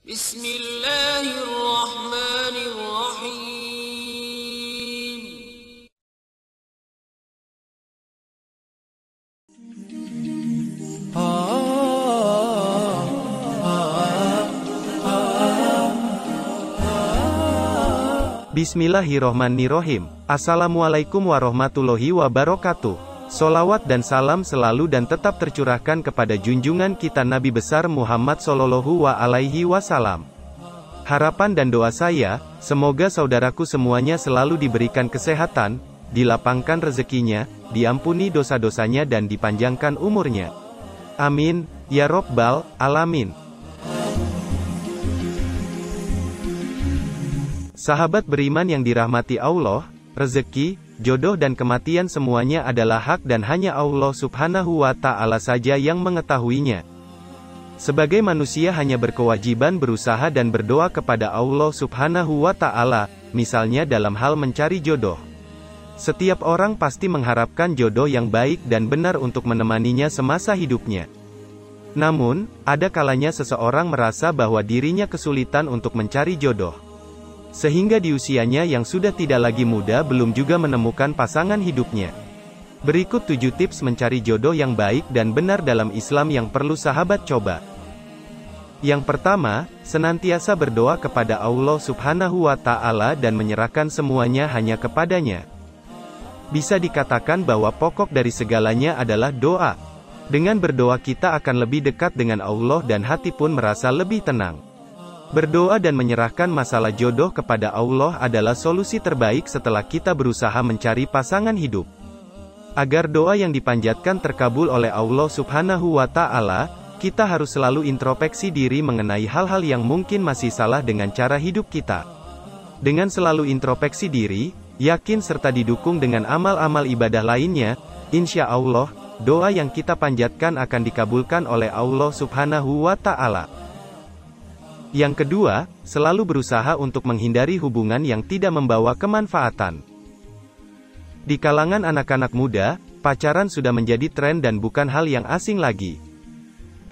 Bismillahirrahmanirrahim. Bismillahirrohmanirrohim. Assalamualaikum warahmatullahi wabarakatuh. Solawat dan salam selalu dan tetap tercurahkan kepada junjungan kita Nabi besar Muhammad Sallallahu Alaihi Wasallam. Harapan dan doa saya, semoga saudaraku semuanya selalu diberikan kesehatan, dilapangkan rezekinya, diampuni dosa-dosanya dan dipanjangkan umurnya. Amin, ya Rabbal Alamin. Sahabat beriman yang dirahmati Allah, rezeki, jodoh dan kematian semuanya adalah hak dan hanya Allah Subhanahu wa Ta'ala saja yang mengetahuinya. Sebagai manusia hanya berkewajiban berusaha dan berdoa kepada Allah Subhanahu wa Ta'ala, misalnya dalam hal mencari jodoh. Setiap orang pasti mengharapkan jodoh yang baik dan benar untuk menemaninya semasa hidupnya. Namun, ada kalanya seseorang merasa bahwa dirinya kesulitan untuk mencari jodoh. Sehingga di usianya yang sudah tidak lagi muda belum juga menemukan pasangan hidupnya. Berikut 7 tips mencari jodoh yang baik dan benar dalam Islam yang perlu sahabat coba. Yang pertama, senantiasa berdoa kepada Allah Subhanahu wa Ta'ala dan menyerahkan semuanya hanya kepadanya. Bisa dikatakan bahwa pokok dari segalanya adalah doa. Dengan berdoa kita akan lebih dekat dengan Allah dan hati pun merasa lebih tenang. Berdoa dan menyerahkan masalah jodoh kepada Allah adalah solusi terbaik setelah kita berusaha mencari pasangan hidup. Agar doa yang dipanjatkan terkabul oleh Allah Subhanahu wa Ta'ala, kita harus selalu introspeksi diri mengenai hal-hal yang mungkin masih salah dengan cara hidup kita. Dengan selalu introspeksi diri, yakin serta didukung dengan amal-amal ibadah lainnya, insya Allah, doa yang kita panjatkan akan dikabulkan oleh Allah Subhanahu wa Ta'ala. Yang kedua, selalu berusaha untuk menghindari hubungan yang tidak membawa kemanfaatan. Di kalangan anak-anak muda, pacaran sudah menjadi tren dan bukan hal yang asing lagi.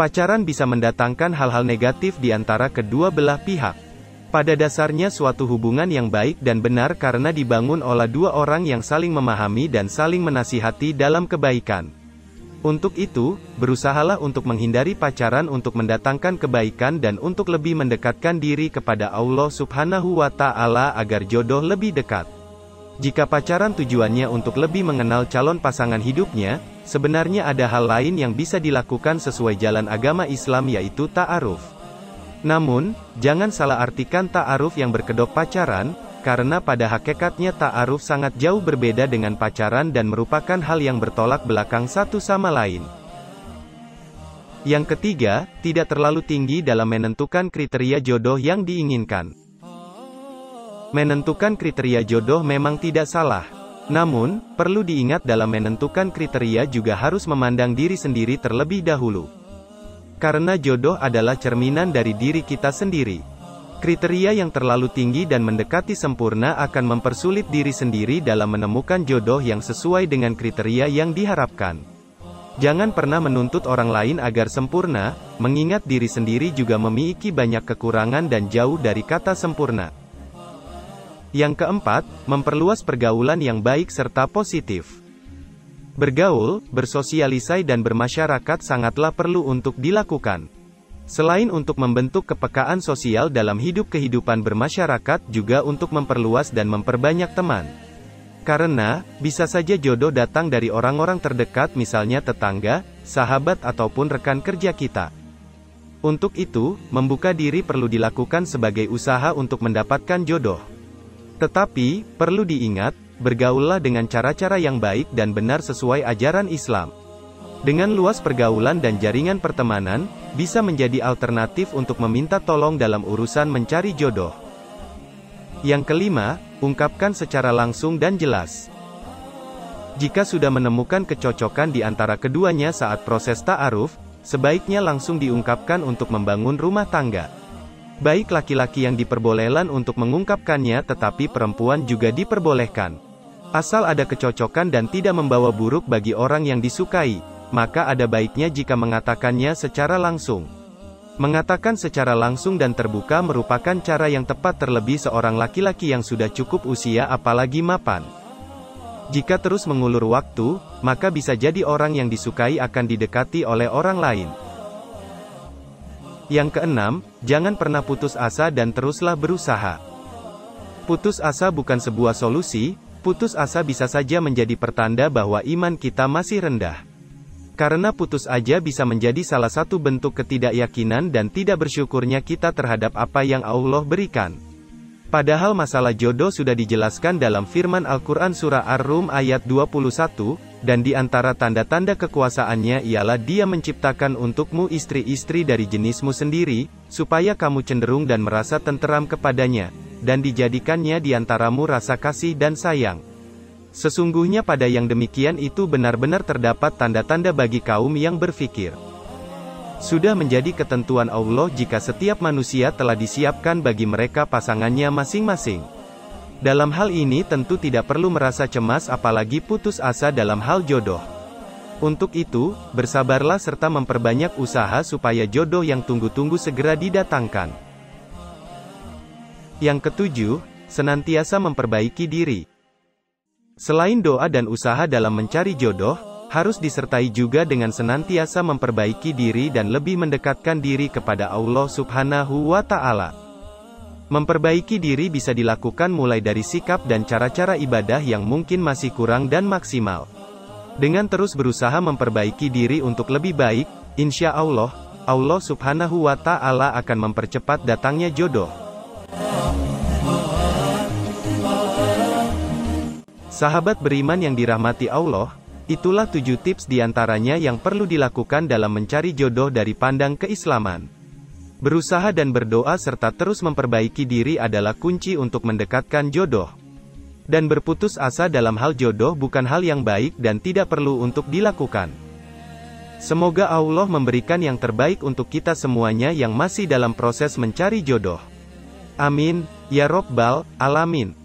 Pacaran bisa mendatangkan hal-hal negatif di antara kedua belah pihak. Pada dasarnya suatu hubungan yang baik dan benar karena dibangun oleh dua orang yang saling memahami dan saling menasihati dalam kebaikan. Untuk itu, berusahalah untuk menghindari pacaran untuk mendatangkan kebaikan dan untuk lebih mendekatkan diri kepada Allah Subhanahu wa Ta'ala agar jodoh lebih dekat. Jika pacaran tujuannya untuk lebih mengenal calon pasangan hidupnya, sebenarnya ada hal lain yang bisa dilakukan sesuai jalan agama Islam yaitu ta'aruf. Namun, jangan salah artikan ta'aruf yang berkedok pacaran, karena pada hakikatnya ta'aruf sangat jauh berbeda dengan pacaran dan merupakan hal yang bertolak belakang satu sama lain. Yang ketiga, tidak terlalu tinggi dalam menentukan kriteria jodoh yang diinginkan. Menentukan kriteria jodoh memang tidak salah. Namun, perlu diingat dalam menentukan kriteria juga harus memandang diri sendiri terlebih dahulu. Karena jodoh adalah cerminan dari diri kita sendiri. Kriteria yang terlalu tinggi dan mendekati sempurna akan mempersulit diri sendiri dalam menemukan jodoh yang sesuai dengan kriteria yang diharapkan. Jangan pernah menuntut orang lain agar sempurna, mengingat diri sendiri juga memiliki banyak kekurangan dan jauh dari kata sempurna. Yang keempat, memperluas pergaulan yang baik serta positif. Bergaul, bersosialisasi dan bermasyarakat sangatlah perlu untuk dilakukan. Selain untuk membentuk kepekaan sosial dalam kehidupan bermasyarakat juga untuk memperluas dan memperbanyak teman. Karena, bisa saja jodoh datang dari orang-orang terdekat misalnya tetangga, sahabat ataupun rekan kerja kita. Untuk itu, membuka diri perlu dilakukan sebagai usaha untuk mendapatkan jodoh. Tetapi, perlu diingat, bergaullah dengan cara-cara yang baik dan benar sesuai ajaran Islam. Dengan luas pergaulan dan jaringan pertemanan, bisa menjadi alternatif untuk meminta tolong dalam urusan mencari jodoh. Yang kelima, ungkapkan secara langsung dan jelas. Jika sudah menemukan kecocokan di antara keduanya saat proses ta'aruf, sebaiknya langsung diungkapkan untuk membangun rumah tangga. Baik laki-laki yang diperbolehkan untuk mengungkapkannya tetapi perempuan juga diperbolehkan. Asal ada kecocokan dan tidak membawa buruk bagi orang yang disukai, maka ada baiknya jika mengatakannya secara langsung. Mengatakan secara langsung dan terbuka merupakan cara yang tepat terlebih seorang laki-laki yang sudah cukup usia apalagi mapan. Jika terus mengulur waktu, maka bisa jadi orang yang disukai akan didekati oleh orang lain. Yang keenam, jangan pernah putus asa dan teruslah berusaha. Putus asa bukan sebuah solusi, putus asa bisa saja menjadi pertanda bahwa iman kita masih rendah. Karena putus asa bisa menjadi salah satu bentuk ketidakyakinan dan tidak bersyukurnya kita terhadap apa yang Allah berikan. Padahal masalah jodoh sudah dijelaskan dalam firman Al-Quran Surah Ar-Rum ayat 21, dan di antara tanda-tanda kekuasaannya ialah Dia menciptakan untukmu istri-istri dari jenismu sendiri, supaya kamu cenderung dan merasa tenteram kepadanya, dan dijadikannya di antaramu rasa kasih dan sayang. Sesungguhnya pada yang demikian itu benar-benar terdapat tanda-tanda bagi kaum yang berfikir. Sudah menjadi ketentuan Allah jika setiap manusia telah disiapkan bagi mereka pasangannya masing-masing. Dalam hal ini tentu tidak perlu merasa cemas apalagi putus asa dalam hal jodoh. Untuk itu, bersabarlah serta memperbanyak usaha supaya jodoh yang tunggu-tunggu segera didatangkan. Yang ketujuh, senantiasa memperbaiki diri. Selain doa dan usaha dalam mencari jodoh, harus disertai juga dengan senantiasa memperbaiki diri dan lebih mendekatkan diri kepada Allah Subhanahu wa Ta'ala. Memperbaiki diri bisa dilakukan mulai dari sikap dan cara-cara ibadah yang mungkin masih kurang dan maksimal. Dengan terus berusaha memperbaiki diri untuk lebih baik, insya Allah, Allah Subhanahu wa Ta'ala akan mempercepat datangnya jodoh. Sahabat beriman yang dirahmati Allah, itulah 7 tips diantaranya yang perlu dilakukan dalam mencari jodoh dari pandang keislaman. Berusaha dan berdoa serta terus memperbaiki diri adalah kunci untuk mendekatkan jodoh. Dan berputus asa dalam hal jodoh bukan hal yang baik dan tidak perlu untuk dilakukan. Semoga Allah memberikan yang terbaik untuk kita semuanya yang masih dalam proses mencari jodoh. Amin, ya Rabbal Alamin.